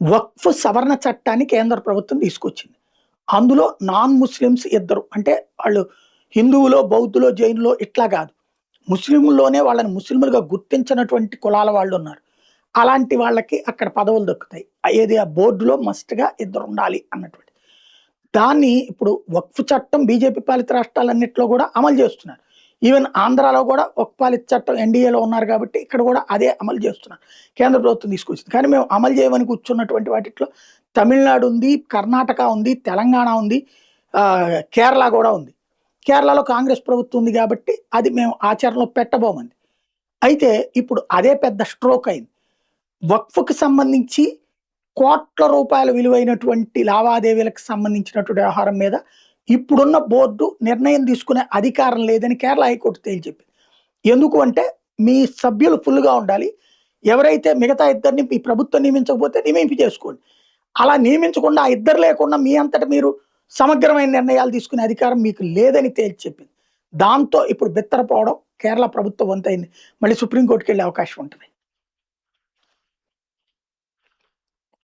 వక్ఫ్ సవరణ చట్టాన్ని కేంద్ర ప్రభుత్వం తీసుకొచ్చింది. అందులో నాన్ ముస్లిమ్స్ ఇద్దరు అంటే వాళ్ళు హిందువులో, బౌద్ధులో, జైనులో ఇట్లా కాదు. ముస్లింల్లోనే వాళ్ళని ముస్లింలుగా గుర్తించినటువంటి కులాల వాళ్ళున్నారు. అలాంటి వాళ్ళకి అక్కడ పదవులు దక్కుతాయి. ఏది ఆ బోర్డులో మస్ట్‌గా ఇద్దరుండాలి అన్నటువంటి. దాన్ని ఇప్పుడు వక్ఫ్ చట్టం బీజేపీ పాలిత రాష్ట్రాలన్నిట్లో గూడా అమలు చేస్తున్నారు. ఈవెన్ ఆంధ్రాలో గూడా వక్ఫ్ పాలిత చట్టం ఎన్‌డీఏలో ఉన్నారు కాబట్టి ఇక్కడ గూడా అదే అమలు చేస్తున్నారు. కేంద్ర ప్రభుత్వం తీసుకొచ్చింది. కానీ మేము అమలు చేయమని కూర్చున్నటువంటి వాటిట్లో తమిళనాడు ఉంది, కర్ణాటక ఉంది, తెలంగాణ ఉంది, కేరళ గూడా ఉంది. కేరళలో కాంగ్రెస్ ప్రభుత్వం ఉంది గాబట్టి అది మేము ఆచరణలో పెట్టబోమంది. అయితే ఇప్పుడు అదే పెద్ద స్ట్రోక్ అయింది. వక్ఫ్‌కి సంబంధించి కోట్ల రూపాయల విలువైనటువంటి లావాదేవీలకు సంబంధించినటువంటి వ్యవహారం మీద ఇప్పుడున్న బోర్డు నిర్ణయం తీసుకునే అధికారం లేదని కేరళ హైకోర్టు తేల్చెప్పింది. ఎందుకు అంటే మీ సభ్యులు ఫుల్‌గా ఉండాలి. ఎవరైతే మిగతా ఇద్దరిని మీ ప్రభుత్వం నియమించకపోతే నియమింపజేసుకోండి. అలా నియమించకుండా ఆ ఇద్దరు లేకుండా మీ అంతట మీరు సమగ్రమైన నిర్ణయాలు తీసుకునే అధికారం మీకు లేదని తేల్చెప్పింది. దాంతో ఇప్పుడు బిత్తరపోవడం కేరళ ప్రభుత్వం వంతైంది. మళ్ళీ సుప్రీం కోర్టుకెళ్ళే అవకాశం ఉంటది.